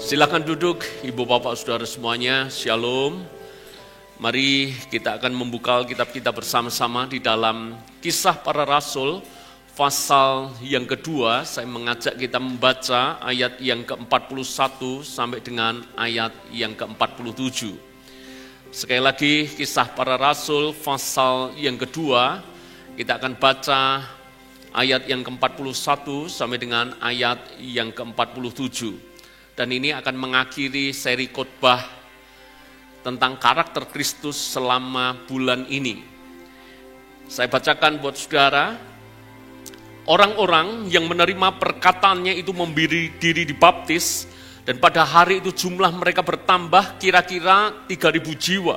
Silakan duduk, Ibu Bapak Saudara semuanya, Shalom. Mari kita akan membuka Alkitab kita bersama-sama di dalam Kisah Para Rasul, pasal yang kedua. Saya mengajak kita membaca ayat yang ke-41 sampai dengan ayat yang ke-47. Sekali lagi, Kisah Para Rasul, pasal yang kedua, kita akan baca ayat yang ke-41 sampai dengan ayat yang ke-47. Dan ini akan mengakhiri seri khotbah tentang karakter Kristus selama bulan ini. Saya bacakan buat saudara, orang-orang yang menerima perkataannya itu memberi diri dibaptis, dan pada hari itu jumlah mereka bertambah kira-kira 3.000 jiwa.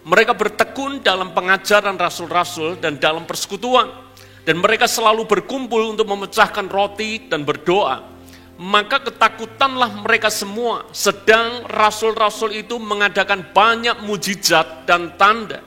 Mereka bertekun dalam pengajaran rasul-rasul dan dalam persekutuan, dan mereka selalu berkumpul untuk memecahkan roti dan berdoa. Maka ketakutanlah mereka semua, sedang rasul-rasul itu mengadakan banyak mujizat dan tanda.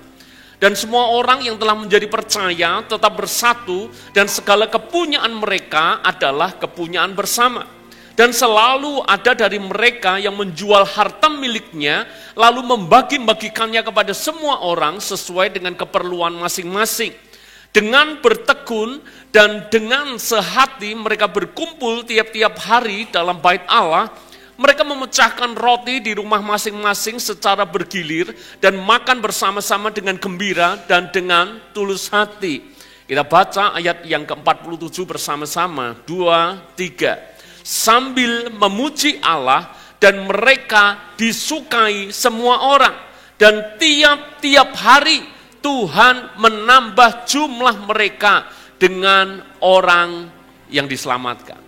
Dan semua orang yang telah menjadi percaya tetap bersatu, dan segala kepunyaan mereka adalah kepunyaan bersama. Dan selalu ada dari mereka yang menjual harta miliknya, lalu membagi-bagikannya kepada semua orang sesuai dengan keperluan masing-masing. Dengan bertekun dan dengan sehati mereka berkumpul tiap-tiap hari dalam bait Allah. Mereka memecahkan roti di rumah masing-masing secara bergilir dan makan bersama-sama dengan gembira dan dengan tulus hati. Kita baca ayat yang ke-47 bersama-sama. 2, 3. Sambil memuji Allah dan mereka disukai semua orang. Dan tiap-tiap hari Tuhan menambah jumlah mereka dengan orang yang diselamatkan.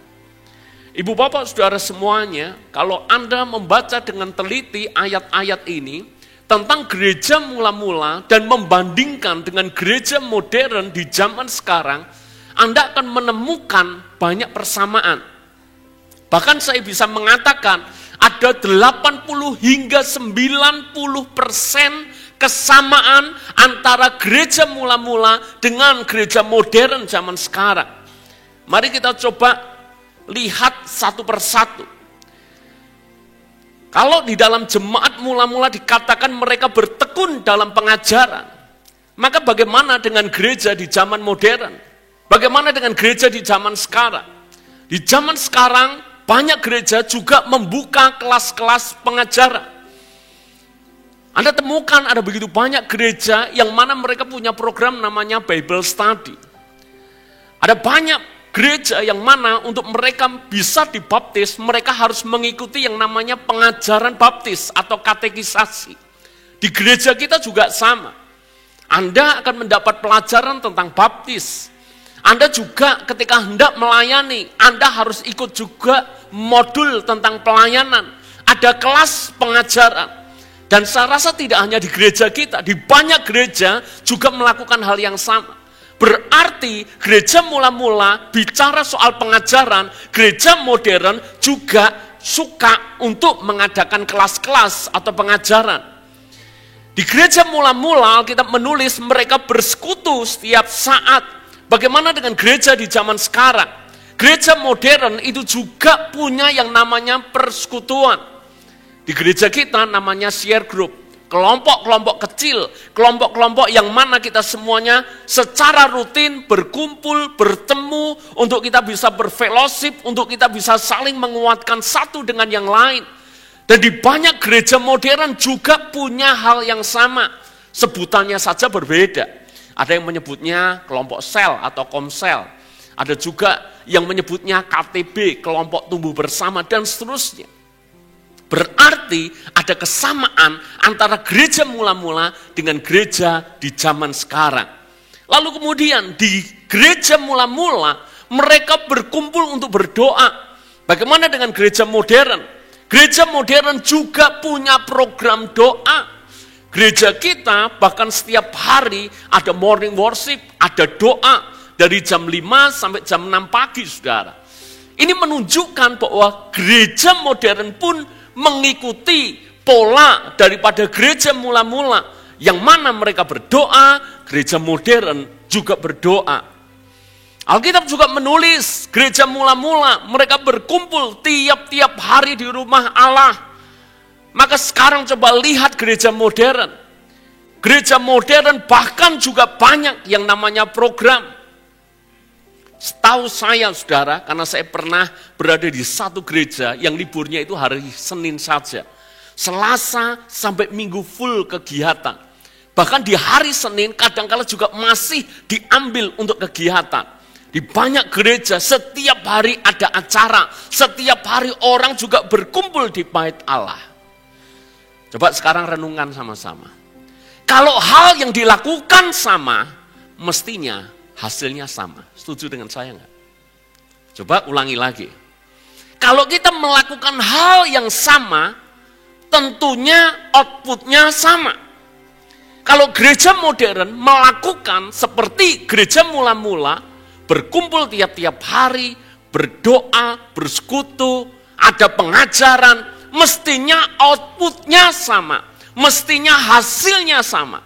Ibu bapak saudara semuanya, kalau Anda membaca dengan teliti ayat-ayat ini tentang gereja mula-mula dan membandingkan dengan gereja modern di zaman sekarang, Anda akan menemukan banyak persamaan. Bahkan saya bisa mengatakan ada 80 hingga 90% kesamaan antara gereja mula-mula dengan gereja modern zaman sekarang. Mari kita coba lihat satu persatu. Kalau di dalam jemaat mula-mula dikatakan mereka bertekun dalam pengajaran, maka bagaimana dengan gereja di zaman modern? Bagaimana dengan gereja di zaman sekarang? Di zaman sekarang banyak gereja juga membuka kelas-kelas pengajaran. Anda temukan ada begitu banyak gereja yang mana mereka punya program namanya Bible Study. Ada banyak gereja yang mana untuk mereka bisa dibaptis, mereka harus mengikuti yang namanya pengajaran baptis atau katekisasi. Di gereja kita juga sama. Anda akan mendapat pelajaran tentang baptis. Anda juga ketika hendak melayani, Anda harus ikut juga modul tentang pelayanan. Ada kelas pengajaran. Dan saya rasa tidak hanya di gereja kita, di banyak gereja juga melakukan hal yang sama. Berarti gereja mula-mula bicara soal pengajaran, gereja modern juga suka untuk mengadakan kelas-kelas atau pengajaran. Di gereja mula-mula kita menulis mereka bersekutu setiap saat. Bagaimana dengan gereja di zaman sekarang? Gereja modern itu juga punya yang namanya persekutuan. Di gereja kita namanya share group, kelompok-kelompok kecil, kelompok-kelompok yang mana kita semuanya secara rutin berkumpul, bertemu, untuk kita bisa berfellowship, untuk kita bisa saling menguatkan satu dengan yang lain. Dan di banyak gereja modern juga punya hal yang sama, sebutannya saja berbeda. Ada yang menyebutnya kelompok sel atau komsel, ada juga yang menyebutnya KTB, kelompok tumbuh bersama, dan seterusnya. Berarti ada kesamaan antara gereja mula-mula dengan gereja di zaman sekarang. Lalu kemudian di gereja mula-mula mereka berkumpul untuk berdoa. Bagaimana dengan gereja modern? Gereja modern juga punya program doa. Gereja kita bahkan setiap hari ada morning worship, ada doa dari jam 5 sampai jam 6 pagi, saudara. Ini menunjukkan bahwa gereja modern pun mengikuti pola daripada gereja mula-mula, yang mana mereka berdoa, gereja modern juga berdoa. Alkitab juga menulis gereja mula-mula mereka berkumpul tiap-tiap hari di rumah Allah. Maka sekarang coba lihat gereja modern. Gereja modern bahkan juga banyak yang namanya program. Setahu saya saudara, karena saya pernah berada di satu gereja yang liburnya itu hari Senin saja. Selasa sampai Minggu full kegiatan. Bahkan di hari Senin kadang-kala juga masih diambil untuk kegiatan. Di banyak gereja setiap hari ada acara. Setiap hari orang juga berkumpul di bait Allah. Coba sekarang renungkan sama-sama. Kalau hal yang dilakukan sama, mestinya hasilnya sama. Setuju dengan saya enggak? Coba ulangi lagi. Kalau kita melakukan hal yang sama, tentunya outputnya sama. Kalau gereja modern melakukan seperti gereja mula-mula, berkumpul tiap-tiap hari, berdoa, bersekutu, ada pengajaran, mestinya outputnya sama. Mestinya hasilnya sama.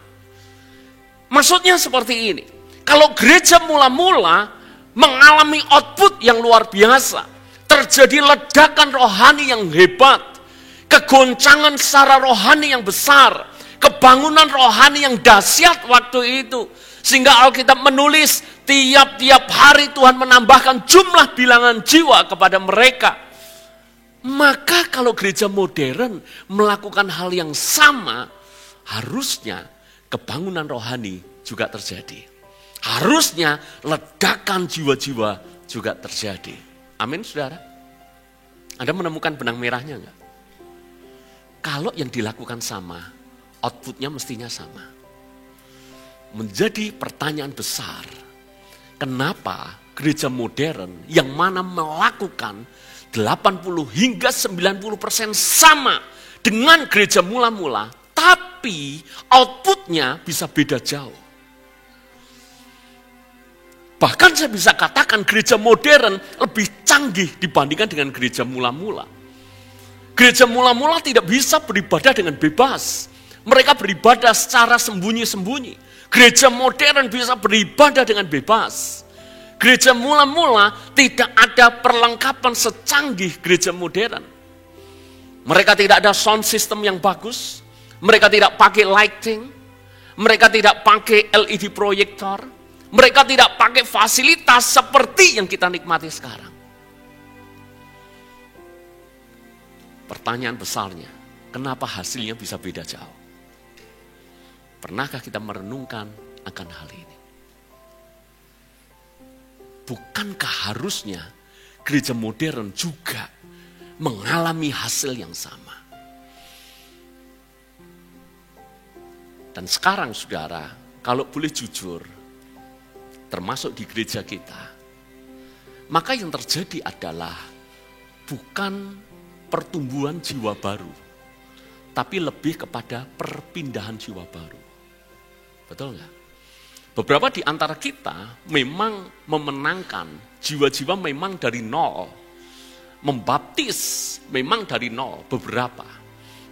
Maksudnya seperti ini. Kalau gereja mula-mula mengalami output yang luar biasa, terjadi ledakan rohani yang hebat, kegoncangan secara rohani yang besar, kebangunan rohani yang dahsyat waktu itu. Sehingga Alkitab menulis tiap-tiap hari Tuhan menambahkan jumlah bilangan jiwa kepada mereka. Maka kalau gereja modern melakukan hal yang sama, harusnya kebangunan rohani juga terjadi. Harusnya ledakan jiwa-jiwa juga terjadi. Amin, saudara? Anda menemukan benang merahnya enggak? Kalau yang dilakukan sama, outputnya mestinya sama. Menjadi pertanyaan besar, kenapa gereja modern yang mana melakukan 80 hingga 90% sama dengan gereja mula-mula, tapi outputnya bisa beda jauh. Bahkan saya bisa katakan gereja modern lebih canggih dibandingkan dengan gereja mula-mula. Gereja mula-mula tidak bisa beribadah dengan bebas. Mereka beribadah secara sembunyi-sembunyi. Gereja modern bisa beribadah dengan bebas. Gereja mula-mula tidak ada perlengkapan secanggih gereja modern. Mereka tidak ada sound system yang bagus. Mereka tidak pakai lighting. Mereka tidak pakai LED proyektor. Mereka tidak pakai fasilitas seperti yang kita nikmati sekarang. Pertanyaan besarnya, kenapa hasilnya bisa beda jauh? Pernahkah kita merenungkan akan hal ini? Bukankah harusnya gereja modern juga mengalami hasil yang sama? Dan sekarang saudara, kalau boleh jujur, termasuk di gereja kita, maka yang terjadi adalah bukan pertumbuhan jiwa baru, tapi lebih kepada perpindahan jiwa baru. Betul nggak? Beberapa di antara kita memang memenangkan jiwa-jiwa memang dari nol. Membaptis memang dari nol beberapa.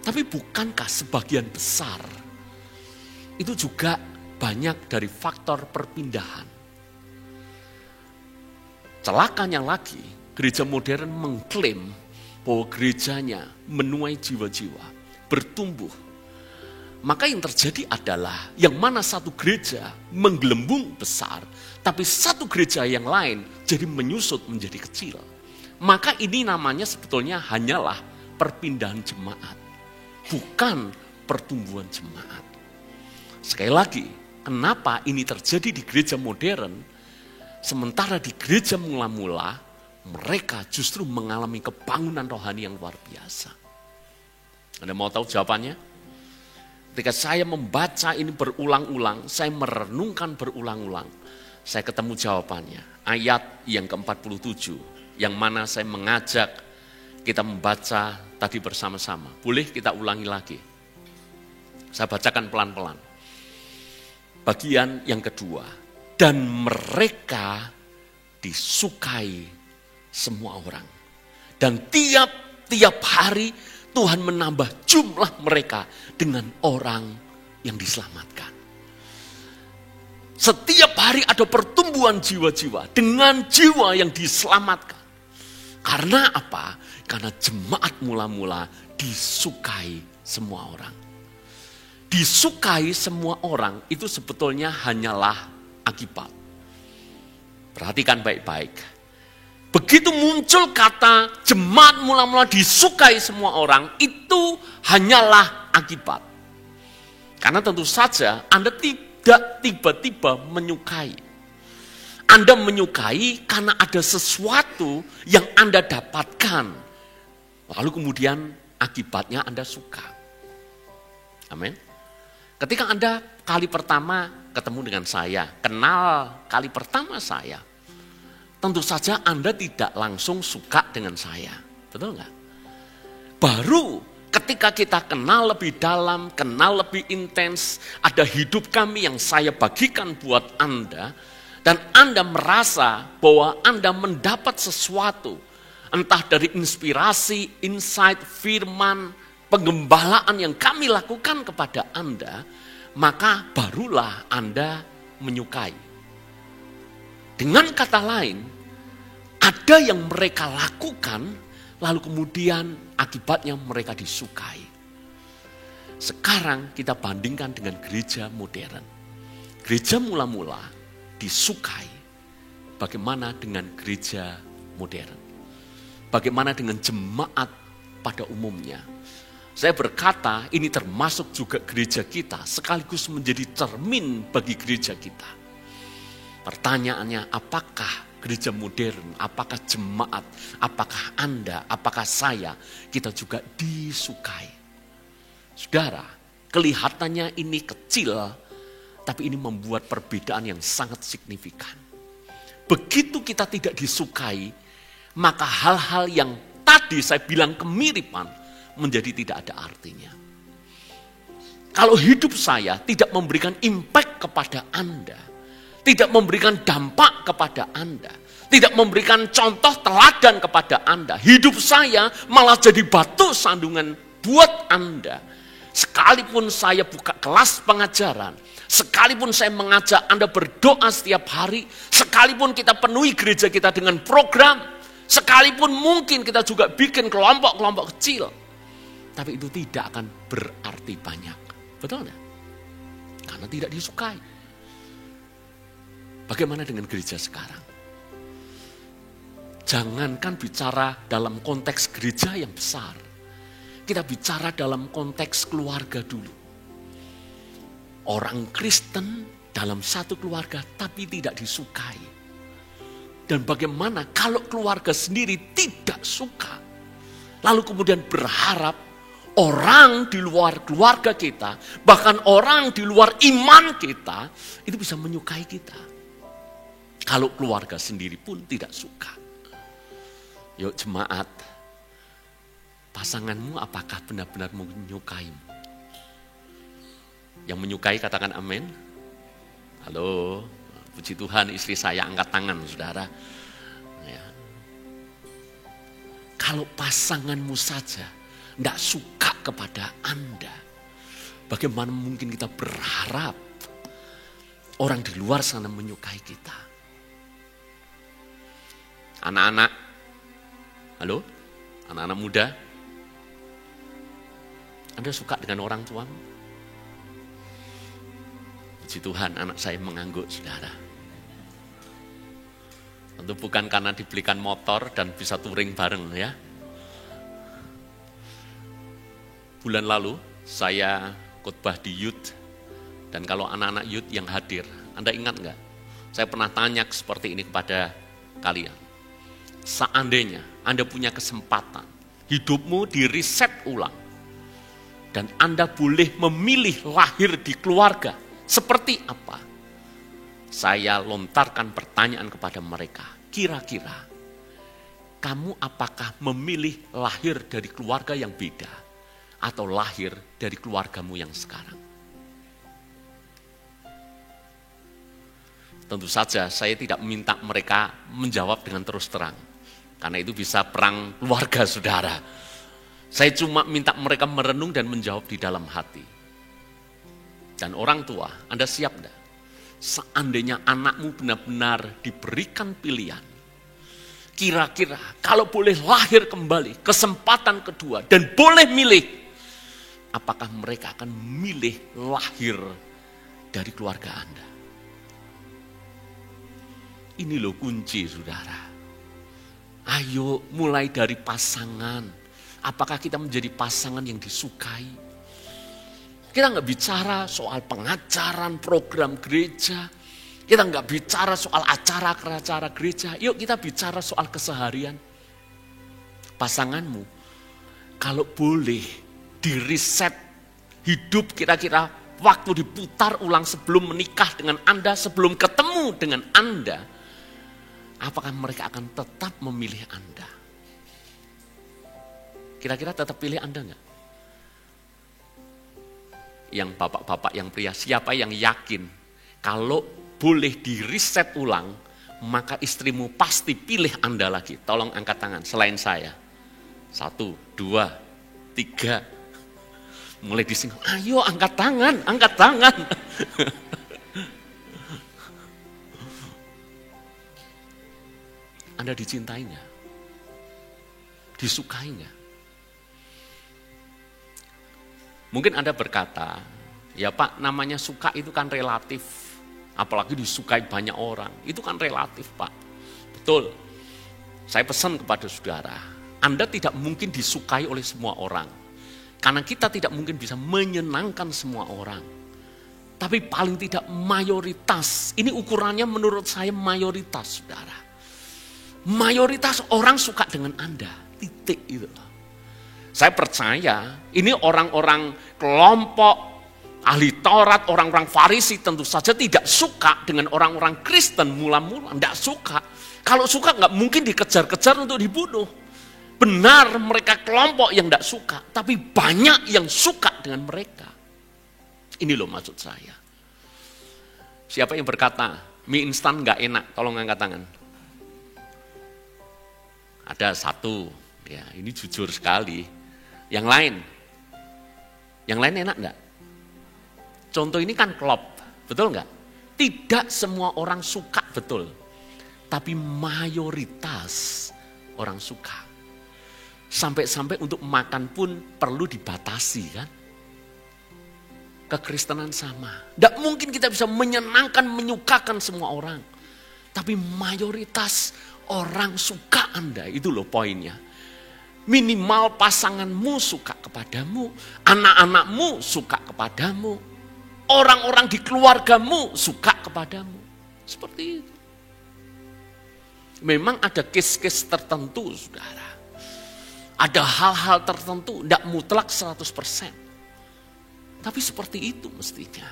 Tapi bukankah sebagian besar itu juga banyak dari faktor perpindahan. Celakanya lagi, gereja modern mengklaim bahwa gerejanya menuai jiwa-jiwa, bertumbuh. Maka yang terjadi adalah yang mana satu gereja menggelembung besar, tapi satu gereja yang lain jadi menyusut menjadi kecil. Maka ini namanya sebetulnya hanyalah perpindahan jemaat, bukan pertumbuhan jemaat. Sekali lagi, kenapa ini terjadi di gereja modern, sementara di gereja mula-mula mereka justru mengalami kebangunan rohani yang luar biasa. Anda mau tahu jawabannya? Ketika saya membaca ini berulang-ulang, saya merenungkan berulang-ulang, saya ketemu jawabannya. Ayat yang ke-47, yang mana saya mengajak kita membaca tadi bersama-sama. Boleh kita ulangi lagi? Saya bacakan pelan-pelan. Bagian yang kedua, dan mereka disukai semua orang. Dan tiap-tiap hari Tuhan menambah jumlah mereka dengan orang yang diselamatkan. Setiap hari ada pertumbuhan jiwa-jiwa dengan jiwa yang diselamatkan. Karena apa? Karena jemaat mula-mula disukai semua orang. Disukai semua orang itu sebetulnya hanyalah akibat. Perhatikan baik-baik. Begitu muncul kata jemaat mula-mula disukai semua orang, itu hanyalah akibat. Karena tentu saja Anda tidak tiba-tiba menyukai. Anda menyukai karena ada sesuatu yang Anda dapatkan. Lalu kemudian akibatnya Anda suka. Amin. Ketika Anda kali pertama ketemu dengan saya, kenal kali pertama saya, tentu saja Anda tidak langsung suka dengan saya. Betul enggak? Baru ketika kita kenal lebih dalam, kenal lebih intens, ada hidup kami yang saya bagikan buat Anda, dan Anda merasa bahwa Anda mendapat sesuatu, entah dari inspirasi, insight, firman, penggembalaan yang kami lakukan kepada Anda, maka barulah Anda menyukai. Dengan kata lain, ada yang mereka lakukan, lalu kemudian akibatnya mereka disukai. Sekarang kita bandingkan dengan gereja modern. Gereja mula-mula disukai. Bagaimana dengan gereja modern? Bagaimana dengan jemaat pada umumnya? Saya berkata ini termasuk juga gereja kita, sekaligus menjadi cermin bagi gereja kita. Pertanyaannya, apakah gereja modern, apakah jemaat, apakah Anda, apakah saya, kita juga disukai? Saudara, kelihatannya ini kecil, tapi ini membuat perbedaan yang sangat signifikan. Begitu kita tidak disukai, maka hal-hal yang tadi saya bilang kemiripan menjadi tidak ada artinya. Kalau hidup saya tidak memberikan impact kepada Anda, tidak memberikan dampak kepada Anda, tidak memberikan contoh teladan kepada Anda, hidup saya malah jadi batu sandungan buat Anda. Sekalipun saya buka kelas pengajaran, sekalipun saya mengajak Anda berdoa setiap hari, sekalipun kita penuhi gereja kita dengan program, sekalipun mungkin kita juga bikin kelompok-kelompok kecil, tapi itu tidak akan berarti banyak. Betul enggak? Karena tidak disukai. Bagaimana dengan gereja sekarang? Jangankan bicara dalam konteks gereja yang besar, kita bicara dalam konteks keluarga dulu. Orang Kristen dalam satu keluarga tapi tidak disukai. Dan bagaimana kalau keluarga sendiri tidak suka, lalu kemudian berharap orang di luar keluarga kita, bahkan orang di luar iman kita, itu bisa menyukai kita. Kalau keluarga sendiri pun tidak suka. Yuk jemaat, pasanganmu apakah benar-benar menyukaimu? Yang menyukai katakan amin. Halo, puji Tuhan istri saya angkat tangan saudara. Ya. Kalau pasanganmu saja tidak suka kepada Anda, bagaimana mungkin kita berharap orang di luar sana menyukai kita? Anak-anak, halo, anak-anak muda, Anda suka dengan orang tuamu? Puji Tuhan anak saya mengangguk saudara. Tentu bukan karena dibelikan motor dan bisa touring bareng ya. Bulan lalu saya khotbah di youth, dan kalau anak-anak youth yang hadir, Anda ingat enggak? Saya pernah tanya seperti ini kepada kalian. Seandainya Anda punya kesempatan, hidupmu di-reset ulang, dan Anda boleh memilih lahir di keluarga seperti apa? Saya lontarkan pertanyaan kepada mereka, kira-kira kamu apakah memilih lahir dari keluarga yang beda atau lahir dari keluargamu yang sekarang? Tentu saja saya tidak meminta mereka menjawab dengan terus terang, karena itu bisa perang keluarga saudara. Saya cuma minta mereka merenung dan menjawab di dalam hati. Dan orang tua, Anda siap enggak? seandainya anakmu benar-benar diberikan pilihan, kira-kira kalau boleh lahir kembali, kesempatan kedua, dan boleh milih, apakah mereka akan milih lahir dari keluarga Anda? Ini loh kunci, saudara. Ayo mulai dari pasangan. Apakah kita menjadi pasangan yang disukai? Kita nggak bicara soal pengajaran program gereja. Kita nggak bicara soal acara-acara gereja. Yuk kita bicara soal keseharian. Pasanganmu, kalau boleh diriset hidup kira-kira waktu diputar ulang sebelum menikah dengan Anda, sebelum ketemu dengan Anda, apakah mereka akan tetap memilih Anda? Kira-kira tetap pilih Anda enggak? Yang bapak-bapak, yang pria, siapa yang yakin kalau boleh diriset ulang, maka istrimu pasti pilih Anda lagi? Tolong angkat tangan selain saya. 1, 2, 3. Mulai disinggung, ayo angkat tangan, angkat tangan. Anda dicintai nggak? Disukai nggak? Mungkin Anda berkata, ya Pak, namanya suka itu kan relatif. Apalagi disukai banyak orang, itu kan relatif Pak. Betul, saya pesan kepada saudara, Anda tidak mungkin disukai oleh semua orang. Karena kita tidak mungkin bisa menyenangkan semua orang. Tapi paling tidak mayoritas, ini ukurannya menurut saya mayoritas saudara. Mayoritas orang suka dengan Anda, titik itu. Saya percaya ini orang-orang kelompok ahli Taurat, orang-orang Farisi tentu saja tidak suka dengan orang-orang Kristen mula-mula, tidak suka. Kalau suka nggak mungkin dikejar-kejar untuk dibunuh. Benar mereka kelompok yang tidak suka, tapi banyak yang suka dengan mereka. Ini loh maksud saya. Siapa yang berkata mie instan nggak enak? Tolong angkat tangan. Ada satu, ya ini jujur sekali. Yang lain enak enggak? Contoh ini kan klop, betul enggak? Tidak semua orang suka, betul. Tapi mayoritas orang suka. Sampai-sampai untuk makan pun perlu dibatasi kan? Kekristenan sama. Tidak mungkin kita bisa menyenangkan, menyukakan semua orang. Tapi mayoritas orang suka Anda, itu loh poinnya. Minimal pasanganmu suka kepadamu, anak-anakmu suka kepadamu, orang-orang di keluargamu suka kepadamu. Seperti itu. Memang ada case-case tertentu, saudara. Ada hal-hal tertentu, tidak mutlak 100%. Tapi seperti itu mestinya.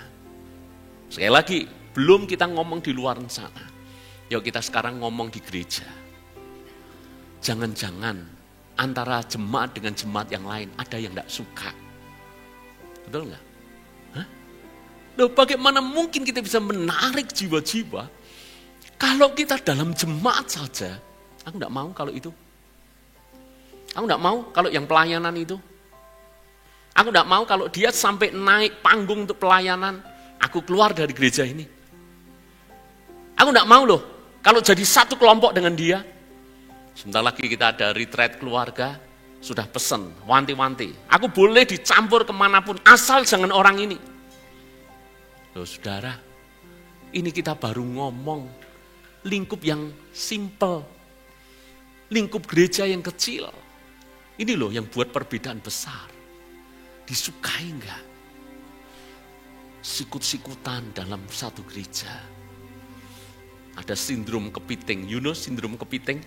Sekali lagi, belum kita ngomong di luar sana. Yuk kita sekarang ngomong di gereja. Jangan-jangan antara jemaat dengan jemaat yang lain ada yang tidak suka. Betul nggak? Loh, bagaimana mungkin kita bisa menarik jiwa-jiwa kalau kita dalam jemaat saja? Aku tidak mau kalau itu. Aku tidak mau kalau yang pelayanan itu. Aku tidak mau kalau dia sampai naik panggung untuk pelayanan, aku keluar dari gereja ini. Aku tidak mau loh kalau jadi satu kelompok dengan dia. Sebentar lagi kita ada retreat keluarga, sudah pesen, wanti-wanti. Aku boleh dicampur kemanapun, asal jangan orang ini. Loh saudara, ini kita baru ngomong lingkup yang simple, lingkup gereja yang kecil. Ini loh yang buat perbedaan besar. Disukai enggak? Sikut-sikutan dalam satu gereja. Ada sindrom kepiting, you know sindrom kepiting?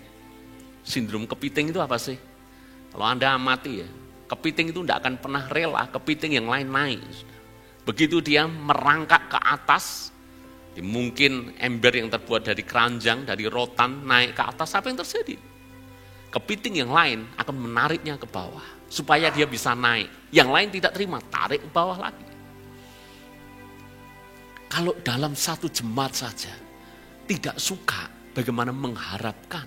Sindrom kepiting itu apa sih? Kalau Anda amati ya, kepiting itu tidak akan pernah rela kepiting yang lain naik. Begitu dia merangkak ke atas, mungkin ember yang terbuat dari keranjang, dari rotan naik ke atas, apa yang terjadi? Kepiting yang lain akan menariknya ke bawah, supaya dia bisa naik. Yang lain tidak terima, tarik ke bawah lagi. Kalau dalam satu jemaat saja, tidak suka, bagaimana mengharapkan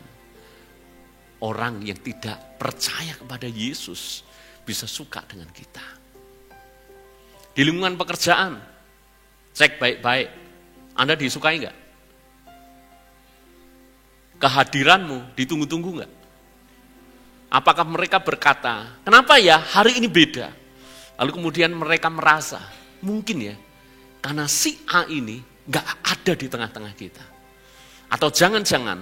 orang yang tidak percaya kepada Yesus bisa suka dengan kita. Di lingkungan pekerjaan, cek baik-baik. Anda disukai enggak? Kehadiranmu ditunggu-tunggu enggak? Apakah mereka berkata, kenapa ya hari ini beda? Lalu kemudian mereka merasa, mungkin ya, karena si A ini enggak ada di tengah-tengah kita. Atau jangan-jangan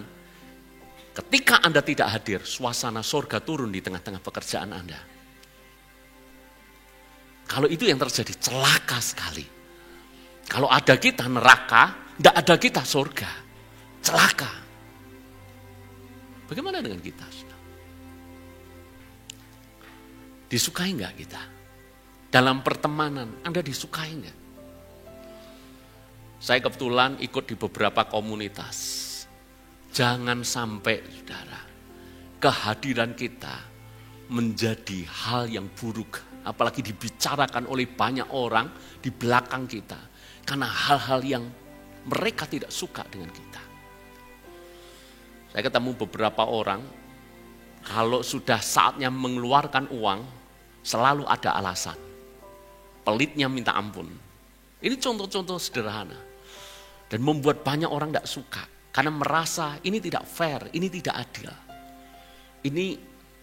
ketika Anda tidak hadir, suasana surga turun di tengah-tengah pekerjaan Anda. Kalau itu yang terjadi, celaka sekali. Kalau ada kita neraka, tidak ada kita surga. Celaka. Bagaimana dengan kita? Disukai enggak kita? Dalam pertemanan, Anda disukai enggak? Saya kebetulan ikut di beberapa komunitas. Jangan sampai, saudara, kehadiran kita menjadi hal yang buruk, apalagi dibicarakan oleh banyak orang di belakang kita, karena hal-hal yang mereka tidak suka dengan kita. Saya ketemu beberapa orang, kalau sudah saatnya mengeluarkan uang, selalu ada alasan. Pelitnya minta ampun. Ini contoh-contoh sederhana. Dan membuat banyak orang tidak suka. Karena merasa ini tidak fair, ini tidak adil. Ini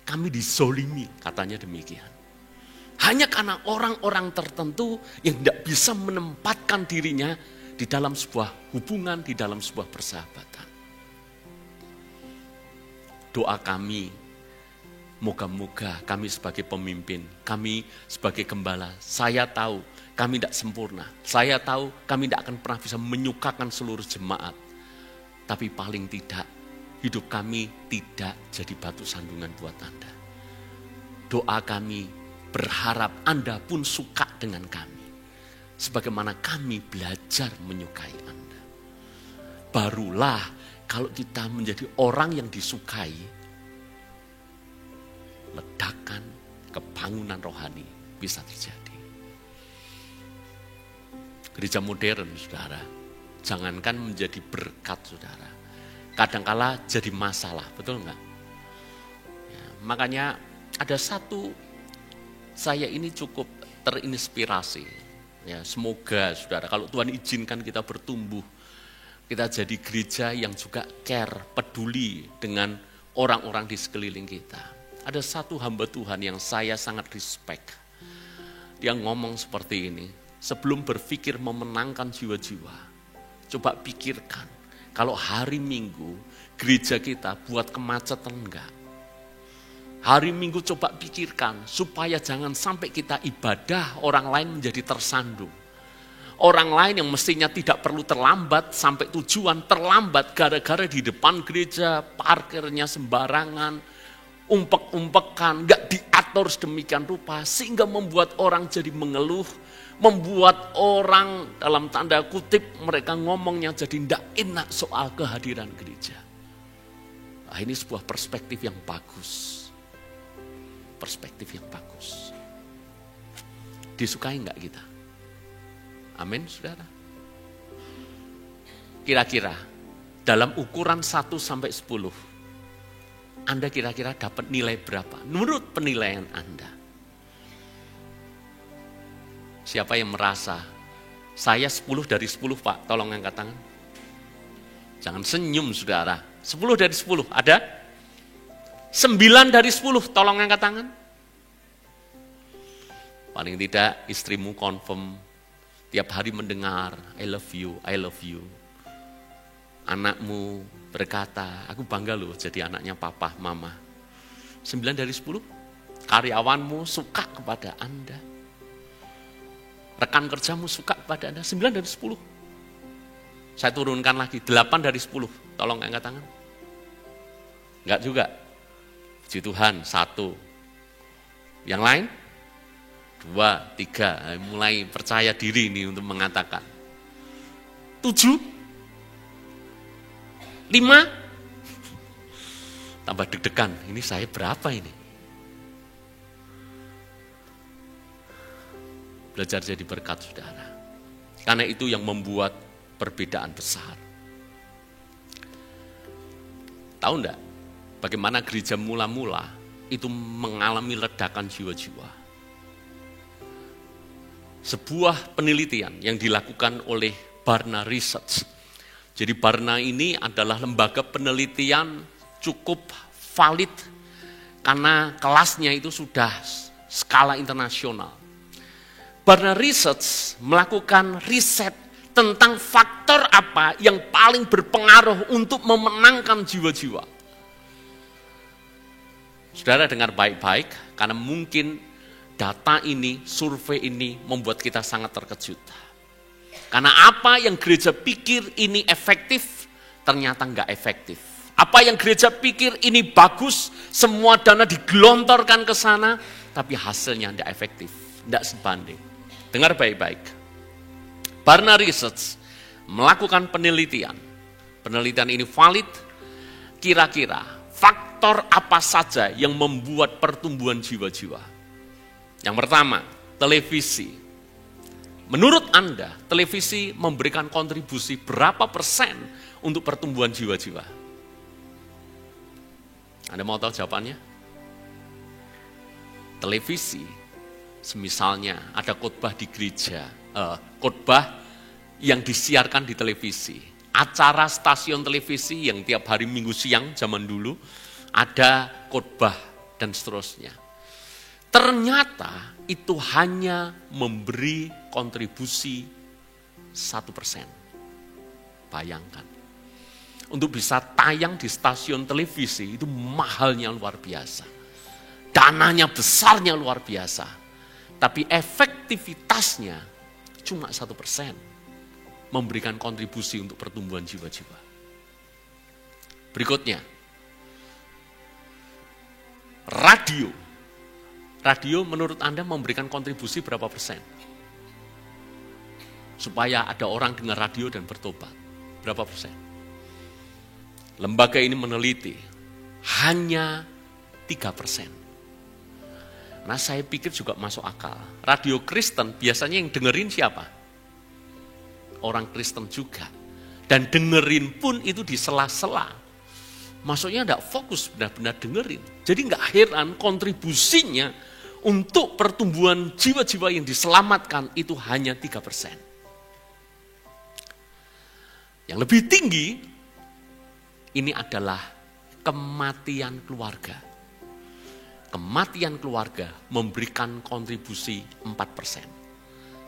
kami dizolimi, katanya demikian. Hanya karena orang-orang tertentu yang tidak bisa menempatkan dirinya di dalam sebuah hubungan, di dalam sebuah persahabatan. Doa kami, moga-moga kami sebagai pemimpin, kami sebagai gembala, saya tahu kami tidak sempurna. Saya tahu kami tidak akan pernah bisa menyukakan seluruh jemaat. Tapi paling tidak, hidup kami tidak jadi batu sandungan buat Anda. Doa kami berharap Anda pun suka dengan kami. Sebagaimana kami belajar menyukai Anda. Barulah kalau kita menjadi orang yang disukai, ledakan kebangunan rohani bisa terjadi. Gereja modern, saudara, jangankan menjadi berkat, saudara. Kadangkala jadi masalah, betul enggak? Ya, makanya ada satu, saya ini cukup terinspirasi. Ya, semoga, saudara, kalau Tuhan izinkan kita bertumbuh, kita jadi gereja yang juga care, peduli dengan orang-orang di sekeliling kita. Ada satu hamba Tuhan yang saya sangat respect. Dia ngomong seperti ini, sebelum berpikir memenangkan jiwa-jiwa, coba pikirkan, kalau hari Minggu gereja kita buat kemacetan enggak? Hari Minggu coba pikirkan supaya jangan sampai kita ibadah orang lain menjadi tersandung. Orang lain yang mestinya tidak perlu terlambat sampai tujuan terlambat gara-gara di depan gereja parkirnya sembarangan, umpek-umpekan, enggak diatur sedemikian rupa sehingga membuat orang jadi mengeluh. Membuat orang dalam tanda kutip mereka ngomongnya jadi tidak enak soal kehadiran gereja. Nah, ini sebuah perspektif yang bagus. Perspektif yang bagus. Disukai enggak kita? Amin, saudara. Kira-kira dalam ukuran 1 sampai 10, Anda kira-kira dapat nilai berapa? Menurut penilaian Anda. Siapa yang merasa, saya 10 dari 10 Pak, tolong angkat tangan. Jangan senyum, saudara. 10 dari 10, ada? 9 dari 10, tolong angkat tangan. Paling tidak istrimu confirm, tiap hari mendengar, I love you, I love you. Anakmu berkata, aku bangga loh jadi anaknya papa, mama. 9 dari 10, karyawanmu suka kepada Anda. Rekan kerjamu suka kepada Anda, 9 dari 10. Saya turunkan lagi, 8 dari 10. Tolong angkat tangan. Enggak juga. Puji Tuhan, 1. Yang lain? 2, 3. Mulai percaya diri nih untuk mengatakan. 7? 5? Tambah deg-degan, ini saya berapa ini? Belajar jadi berkat, saudara. Karena itu yang membuat perbedaan besar. Tahu enggak, bagaimana gereja mula-mula itu mengalami ledakan jiwa-jiwa. Sebuah penelitian yang dilakukan oleh Barna Research. Jadi Barna ini adalah lembaga penelitian cukup valid karena kelasnya itu sudah skala internasional. Barna Research melakukan riset tentang faktor apa yang paling berpengaruh untuk memenangkan jiwa-jiwa. Saudara dengar baik-baik, karena mungkin data ini, survei ini membuat kita sangat terkejut. Karena apa yang gereja pikir ini efektif, ternyata enggak efektif. Apa yang gereja pikir ini bagus, semua dana digelontorkan ke sana, tapi hasilnya enggak efektif, enggak sebanding. Dengar baik-baik. Barna Research melakukan penelitian. Penelitian ini valid, kira-kira faktor apa saja yang membuat pertumbuhan jiwa-jiwa. Yang pertama, televisi. Menurut Anda, televisi memberikan kontribusi berapa persen untuk pertumbuhan jiwa-jiwa? Anda mau tahu jawabannya? Televisi, semisalnya ada khotbah di gereja, khotbah yang disiarkan di televisi. Acara stasiun televisi yang tiap hari Minggu siang zaman dulu ada khotbah dan seterusnya. Ternyata itu hanya memberi kontribusi 1%. Bayangkan. Untuk bisa tayang di stasiun televisi itu mahalnya luar biasa. Dananya besarnya luar biasa. Tapi efektivitasnya cuma 1%. Memberikan kontribusi untuk pertumbuhan jiwa-jiwa. Berikutnya, radio. Radio menurut Anda memberikan kontribusi berapa persen? Supaya ada orang dengar radio dan bertobat. Berapa persen? Lembaga ini meneliti, hanya 3%. Nah saya pikir juga masuk akal. Radio Kristen biasanya yang dengerin siapa? Orang Kristen juga. Dan dengerin pun itu di sela-sela. Maksudnya tidak fokus benar-benar dengerin. Jadi nggak heran kontribusinya untuk pertumbuhan jiwa-jiwa yang diselamatkan itu hanya 3%. Yang lebih tinggi, ini adalah kematian keluarga. Kematian keluarga memberikan kontribusi 4%.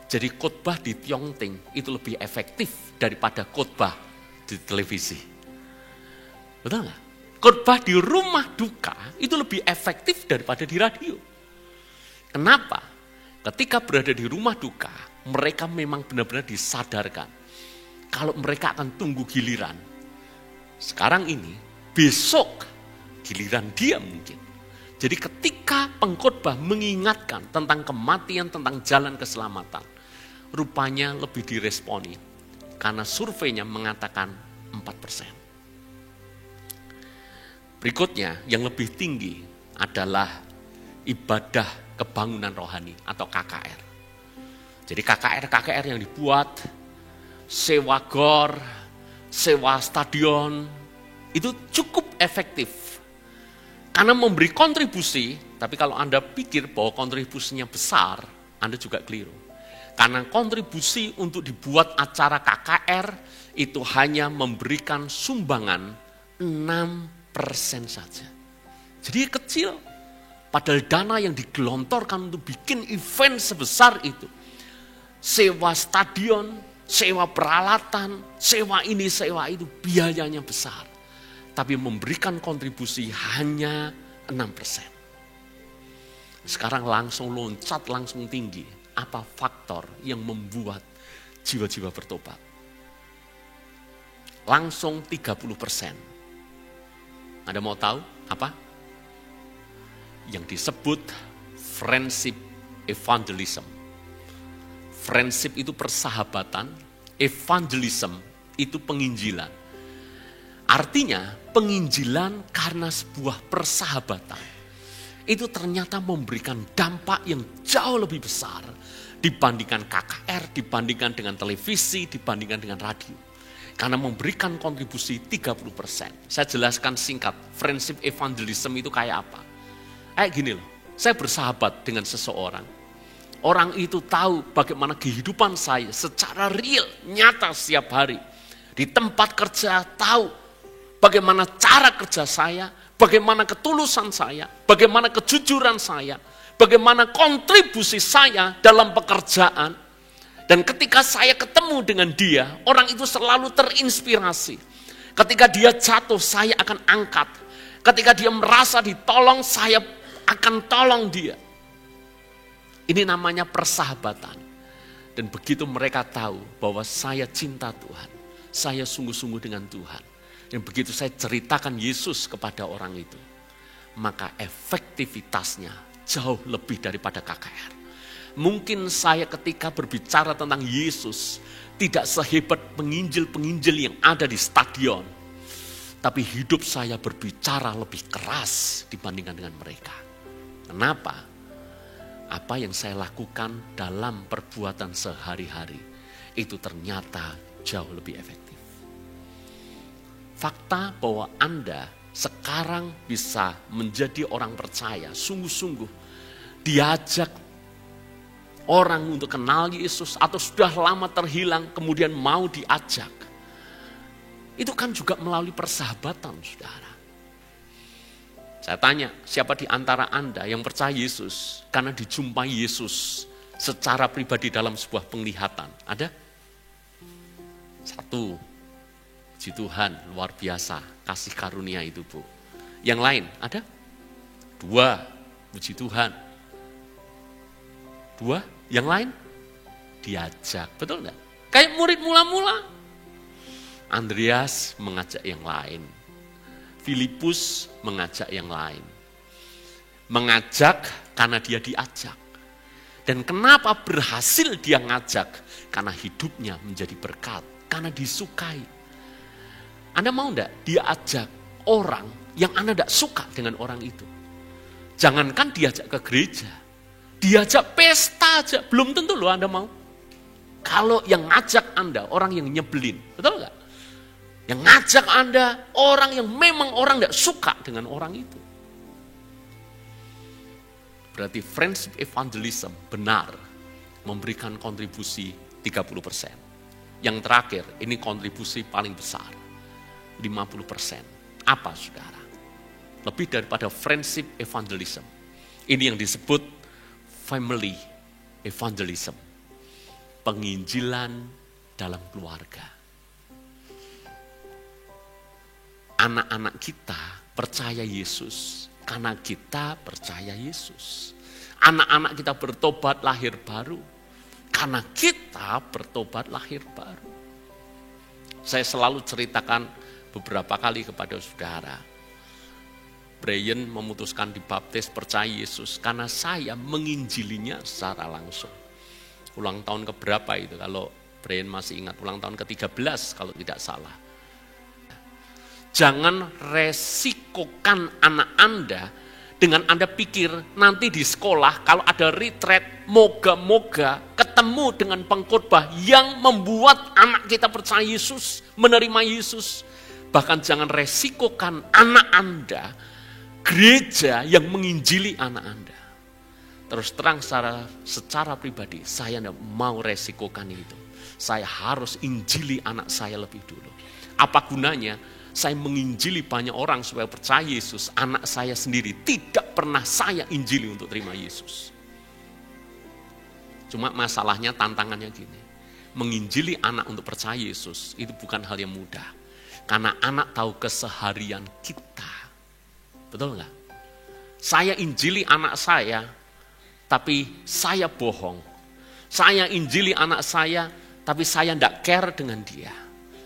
Jadi khotbah di Tiongting itu lebih efektif daripada khotbah di televisi. Betul nggak? Khotbah di rumah duka itu lebih efektif daripada di radio. Kenapa? Ketika berada di rumah duka, mereka memang benar-benar disadarkan. Kalau mereka akan tunggu giliran. Sekarang ini, besok giliran dia mungkin. Jadi ketika pengkhotbah mengingatkan tentang kematian, tentang jalan keselamatan, rupanya lebih diresponi. Karena surveinya mengatakan 4%. Berikutnya yang lebih tinggi adalah ibadah kebangunan rohani atau KKR. Jadi KKR yang dibuat, sewa gor, sewa stadion, itu cukup efektif. Karena memberi kontribusi, tapi kalau Anda pikir bahwa kontribusinya besar, Anda juga keliru. Karena kontribusi untuk dibuat acara KKR itu hanya memberikan sumbangan 6% saja. Jadi kecil, padahal dana yang digelontorkan untuk bikin event sebesar itu. Sewa stadion, sewa peralatan, sewa ini, sewa itu, biayanya besar. Tapi memberikan kontribusi hanya 6%. Sekarang langsung loncat, langsung tinggi. Apa faktor yang membuat jiwa-jiwa bertobat? Langsung 30%. Anda mau tahu apa? Yang disebut friendship evangelism. Friendship itu persahabatan, evangelism itu penginjilan. Artinya penginjilan karena sebuah persahabatan. Itu ternyata memberikan dampak yang jauh lebih besar dibandingkan KKR, dibandingkan dengan televisi, dibandingkan dengan radio. Karena memberikan kontribusi 30%. Saya jelaskan singkat, friendship evangelism itu kayak apa? Kayak gini loh, saya bersahabat dengan seseorang. Orang itu tahu bagaimana kehidupan saya secara real, nyata setiap hari. Di tempat kerja tahu bagaimana cara kerja saya, bagaimana ketulusan saya, bagaimana kejujuran saya, bagaimana kontribusi saya dalam pekerjaan. Dan ketika saya ketemu dengan dia, orang itu selalu terinspirasi. Ketika dia jatuh, saya akan angkat. Ketika dia merasa ditolong, saya akan tolong dia. Ini namanya persahabatan. Dan begitu mereka tahu bahwa saya cinta Tuhan, saya sungguh-sungguh dengan Tuhan. Dan begitu saya ceritakan Yesus kepada orang itu, maka efektivitasnya jauh lebih daripada KKR. Mungkin saya ketika berbicara tentang Yesus, tidak sehebat penginjil-penginjil yang ada di stadion. Tapi hidup saya berbicara lebih keras dibandingkan dengan mereka. Kenapa? Apa yang saya lakukan dalam perbuatan sehari-hari itu ternyata jauh lebih efektif. Fakta bahwa Anda sekarang bisa menjadi orang percaya, sungguh-sungguh diajak orang untuk kenal Yesus atau sudah lama terhilang kemudian mau diajak. Itu kan juga melalui persahabatan, saudara. Saya tanya, siapa di antara Anda yang percaya Yesus karena dijumpai Yesus secara pribadi dalam sebuah penglihatan? Ada? Satu, puji Tuhan, luar biasa, kasih karunia itu, Bu. Yang lain, ada? Dua, puji Tuhan. Dua, yang lain? Diajak, betul enggak? Kayak murid mula-mula. Andreas mengajak yang lain. Filipus mengajak yang lain. Mengajak karena dia diajak. Dan kenapa berhasil dia ngajak? Karena hidupnya menjadi berkat. Karena disukai. Anda mau enggak dia ajak orang yang Anda enggak suka dengan orang itu? Jangankan diajak ke gereja. Diajak pesta aja. Belum tentu loh Anda mau. Kalau yang ngajak Anda orang yang nyebelin. Betul enggak? Yang ngajak Anda orang yang memang orang tidak suka dengan orang itu. Berarti friendship evangelism benar memberikan kontribusi 30%. Yang terakhir, ini kontribusi paling besar, 50%. Apa saudara? Lebih daripada friendship evangelism. Ini yang disebut family evangelism. Penginjilan dalam keluarga. Anak-anak kita percaya Yesus karena kita percaya Yesus. Anak-anak kita bertobat lahir baru karena kita bertobat lahir baru. Saya selalu ceritakan beberapa kali kepada saudara. Brian memutuskan dibaptis percaya Yesus karena saya menginjilinya secara langsung. Ulang tahun keberapa itu kalau Brian masih ingat, ulang tahun ke-13 kalau tidak salah. Jangan resikokan anak Anda dengan Anda pikir nanti di sekolah kalau ada retreat, moga-moga ketemu dengan pengkhotbah yang membuat anak kita percaya Yesus, menerima Yesus. Bahkan jangan resikokan anak Anda gereja yang menginjili anak Anda. Terus terang secara pribadi, saya tidak mau resikokan itu. Saya harus injili anak saya lebih dulu. Apa gunanya? Saya menginjili banyak orang supaya percaya Yesus. Anak saya sendiri tidak pernah saya injili untuk terima Yesus. Cuma masalahnya tantangannya gini. Menginjili anak untuk percaya Yesus itu bukan hal yang mudah. Karena anak tahu keseharian kita. Betul enggak? Saya injili anak saya, tapi saya bohong. Saya injili anak saya, tapi saya tidak care dengan dia.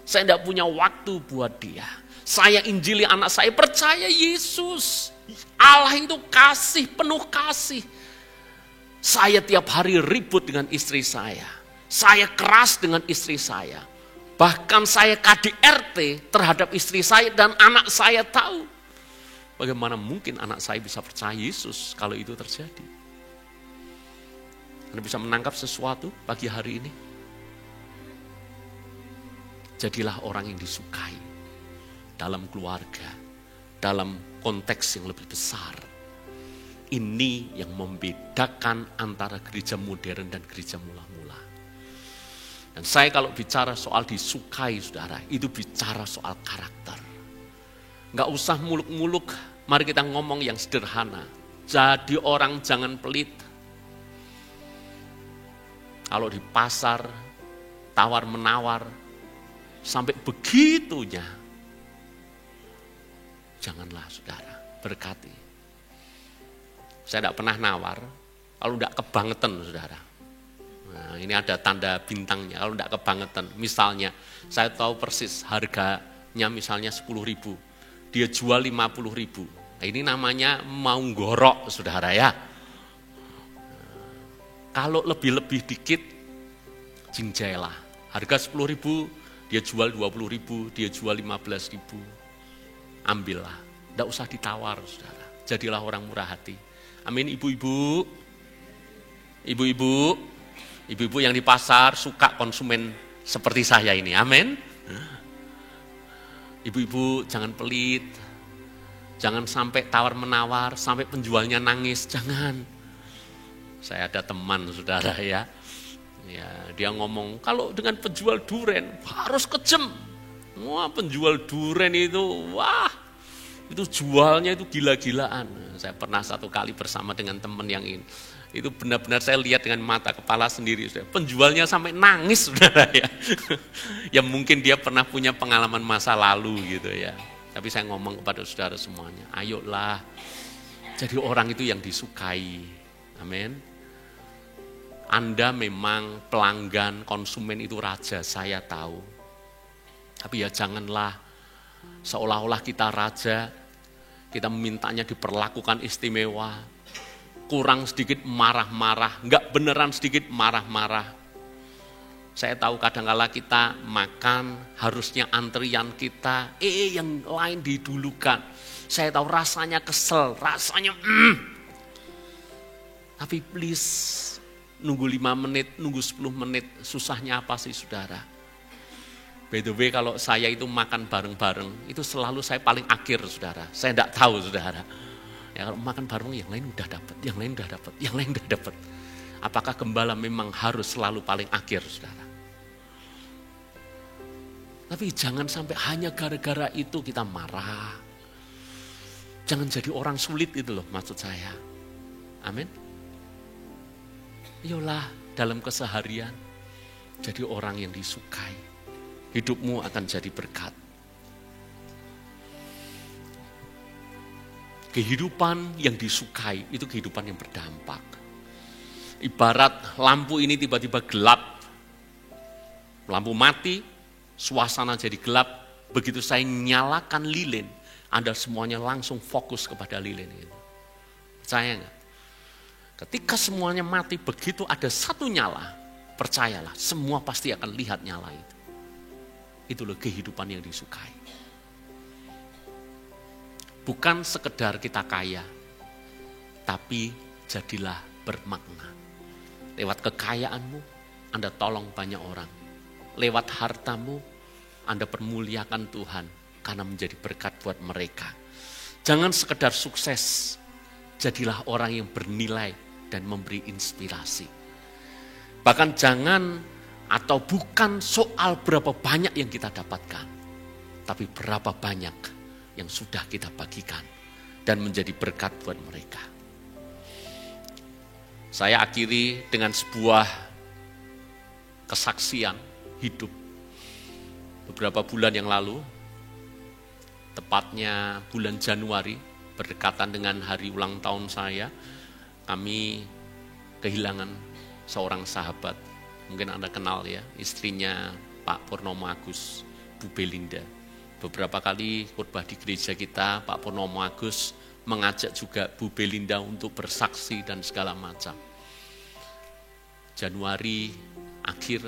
Saya tidak punya waktu buat dia. Saya injili anak saya, percaya Yesus. Allah itu kasih, penuh kasih. Saya tiap hari ribut dengan istri saya. Saya keras dengan istri saya. Bahkan saya KDRT terhadap istri saya dan anak saya tahu. Bagaimana mungkin anak saya bisa percaya Yesus kalau itu terjadi? Anda bisa menangkap sesuatu pagi hari ini? Jadilah orang yang disukai dalam keluarga, dalam konteks yang lebih besar. Ini yang membedakan antara gereja modern dan gereja mula-mula. Dan saya kalau bicara soal disukai, saudara, itu bicara soal karakter. Nggak usah muluk-muluk, mari kita ngomong yang sederhana. Jadi orang jangan pelit. Kalau di pasar, tawar-menawar, sampai begitunya, janganlah saudara, berkati. Saya tidak pernah nawar, kalau tidak kebangetan saudara. Nah, ini ada tanda bintangnya, kalau tidak kebangetan. Misalnya, saya tahu persis harganya misalnya 10.000, dia jual 50.000. Nah, ini namanya mau gorok saudara ya. Kalau lebih-lebih dikit, jingjailah. Harga 10.000, dia jual 20.000, dia jual 15.000. Ambillah, tidak usah ditawar saudara. Jadilah orang murah hati. Amin ibu-ibu. Ibu-ibu yang di pasar suka konsumen seperti saya ini. Amin. Ibu-ibu jangan pelit. Jangan sampai tawar-menawar, sampai penjualnya nangis. Jangan. Saya ada teman saudara ya. Ya, dia ngomong, kalau dengan penjual duren harus kejem. Wah, penjual duren itu, wah, itu jualnya itu gila-gilaan. Saya pernah satu kali bersama dengan teman yang ini. Itu benar-benar saya lihat dengan mata kepala sendiri. Penjualnya sampai nangis, saudara ya. Ya mungkin dia pernah punya pengalaman masa lalu gitu ya. Tapi saya ngomong kepada saudara semuanya, ayolah jadi orang itu yang disukai. Amin. Anda memang pelanggan, konsumen itu raja, saya tahu. Tapi ya janganlah seolah-olah kita raja, kita memintanya diperlakukan istimewa, kurang sedikit marah-marah, enggak beneran sedikit marah-marah. Saya tahu kadang-kala kita makan, harusnya antrian kita, yang lain didulukan. Saya tahu rasanya kesel, rasanya Tapi please, nunggu 5 menit, nunggu 10 menit, susahnya apa sih saudara? By the way, kalau saya itu makan bareng-bareng, itu selalu saya paling akhir saudara. Saya tidak tahu saudara. Ya, kalau makan bareng yang lain udah dapat, yang lain udah dapat, yang lain udah dapat. Apakah gembala memang harus selalu paling akhir saudara? Tapi jangan sampai hanya gara-gara itu kita marah. Jangan jadi orang sulit itu loh maksud saya. Amin. Ayolah dalam keseharian jadi orang yang disukai. Hidupmu akan jadi berkat. Kehidupan yang disukai itu kehidupan yang berdampak. Ibarat lampu ini tiba-tiba gelap. Lampu mati, suasana jadi gelap. Begitu saya nyalakan lilin, Anda semuanya langsung fokus kepada lilin itu. Percaya enggak? Ketika semuanya mati, begitu ada satu nyala, percayalah, semua pasti akan lihat nyala itu. Itulah kehidupan yang disukai. Bukan sekedar kita kaya, tapi jadilah bermakna. Lewat kekayaanmu, Anda tolong banyak orang. Lewat hartamu, Anda permuliakan Tuhan, karena menjadi berkat buat mereka. Jangan sekedar sukses, jadilah orang yang bernilai, dan memberi inspirasi. Bahkan jangan atau bukan soal berapa banyak yang kita dapatkan, tapi berapa banyak yang sudah kita bagikan dan menjadi berkat buat mereka. Saya akhiri dengan sebuah kesaksian hidup. Beberapa bulan yang lalu, tepatnya bulan Januari, berdekatan dengan hari ulang tahun saya, kami kehilangan seorang sahabat. Mungkin Anda kenal ya, istrinya Pak Purnomo Agus, Bu Belinda. Beberapa kali khotbah di gereja kita, Pak Purnomo Agus mengajak juga Bu Belinda untuk bersaksi dan segala macam. Januari akhir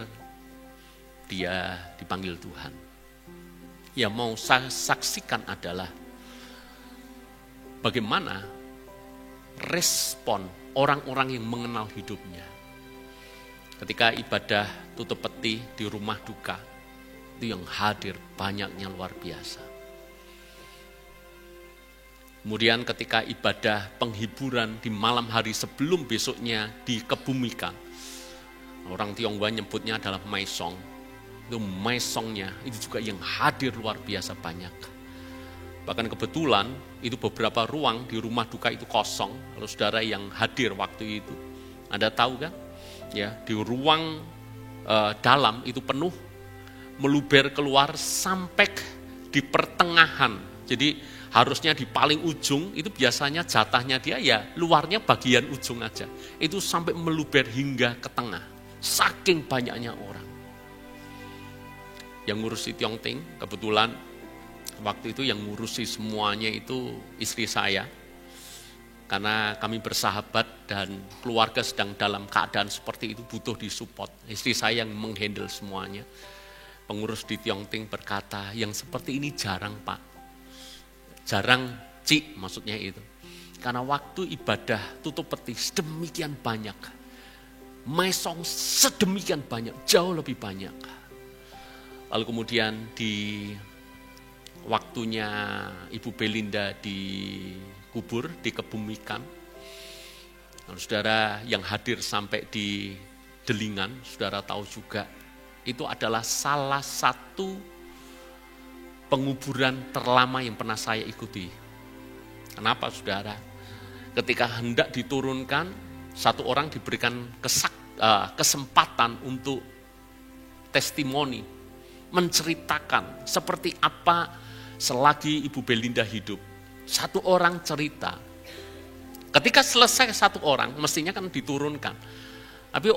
dia dipanggil Tuhan. Yang mau saya saksikan adalah bagaimana respon orang-orang yang mengenal hidupnya. Ketika ibadah tutup peti di rumah duka, itu yang hadir banyaknya luar biasa. Kemudian ketika ibadah penghiburan di malam hari sebelum besoknya dikebumikan, orang Tionghoa nyebutnya adalah maisong. Itu maisongnya, itu juga yang hadir luar biasa banyak. Bahkan kebetulan itu beberapa ruang di rumah duka itu kosong. Kalau saudara yang hadir waktu itu, Anda tahu kan? Ya, di ruang dalam itu penuh, meluber keluar sampai di pertengahan. Jadi harusnya di paling ujung itu biasanya jatahnya dia ya luarnya bagian ujung aja. Itu sampai meluber hingga ke tengah. Saking banyaknya orang. Yang ngurusi Tiongting, kebetulan waktu itu yang ngurusi semuanya itu istri saya. Karena kami bersahabat dan keluarga sedang dalam keadaan seperti itu butuh disupport. Istri saya yang menghandle semuanya. Pengurus di Tiongting berkata, yang seperti ini jarang Pak. Jarang Cik maksudnya itu. Karena waktu ibadah tutup peti sedemikian banyak. Maisong sedemikian banyak, jauh lebih banyak. Lalu kemudian di waktunya Ibu Belinda dikubur, dikebumikan. Lalu saudara yang hadir sampai di Delingan, saudara tahu juga itu adalah salah satu penguburan terlama yang pernah saya ikuti. Kenapa saudara? Ketika hendak diturunkan, satu orang diberikan kesempatan untuk testimoni, menceritakan seperti apa selagi Ibu Belinda hidup. Satu orang cerita. Ketika selesai satu orang, mestinya kan diturunkan. Tapi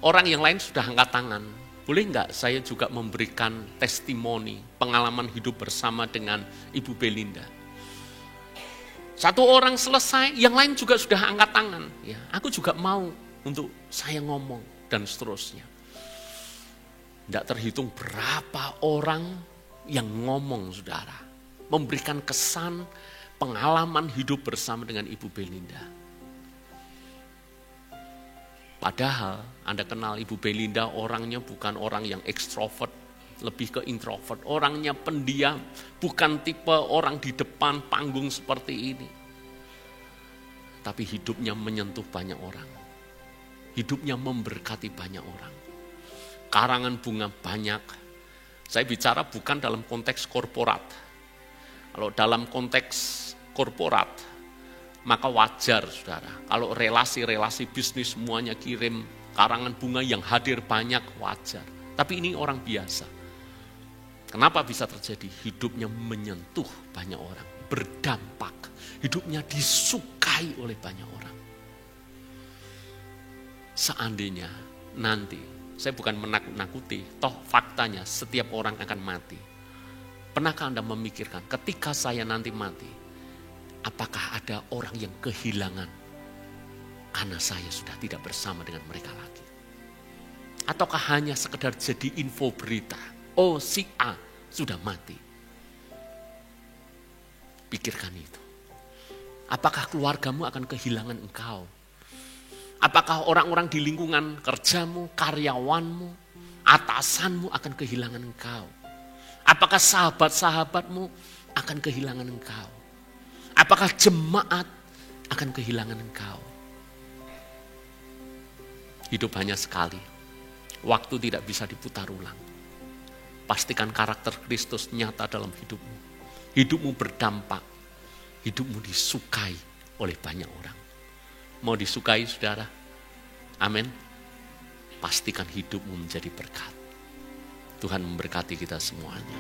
orang yang lain sudah angkat tangan. Boleh enggak saya juga memberikan testimoni, pengalaman hidup bersama dengan Ibu Belinda. Satu orang selesai, yang lain juga sudah angkat tangan. Ya, aku juga mau untuk saya ngomong dan seterusnya. Tidak terhitung berapa orang yang ngomong saudara. Memberikan kesan pengalaman hidup bersama dengan Ibu Belinda. Padahal Anda kenal Ibu Belinda orangnya bukan orang yang ekstrovert, lebih ke introvert. Orangnya pendiam, bukan tipe orang di depan panggung seperti ini. Tapi hidupnya menyentuh banyak orang. Hidupnya memberkati banyak orang. Karangan bunga banyak. Saya bicara bukan dalam konteks korporat. Kalau dalam konteks korporat, maka wajar saudara, kalau relasi-relasi bisnis semuanya kirim karangan bunga yang hadir banyak, wajar. Tapi ini orang biasa. Kenapa bisa terjadi? Hidupnya menyentuh banyak orang, berdampak. Hidupnya disukai oleh banyak orang. Seandainya nanti, saya bukan menakut-nakuti, toh faktanya setiap orang akan mati. Pernahkah Anda memikirkan ketika saya nanti mati, apakah ada orang yang kehilangan karena saya sudah tidak bersama dengan mereka lagi? Ataukah hanya sekedar jadi info berita, oh si A sudah mati? Pikirkan itu. Apakah keluargamu akan kehilangan engkau? Apakah orang-orang di lingkungan kerjamu, karyawanmu, atasanmu akan kehilangan engkau? Apakah sahabat-sahabatmu akan kehilangan engkau? Apakah jemaat akan kehilangan engkau? Hidup hanya sekali. Waktu tidak bisa diputar ulang. Pastikan karakter Kristus nyata dalam hidupmu. Hidupmu berdampak. Hidupmu disukai oleh banyak orang. Mau disukai saudara? Amin. Pastikan hidupmu menjadi berkat. Tuhan memberkati kita semuanya.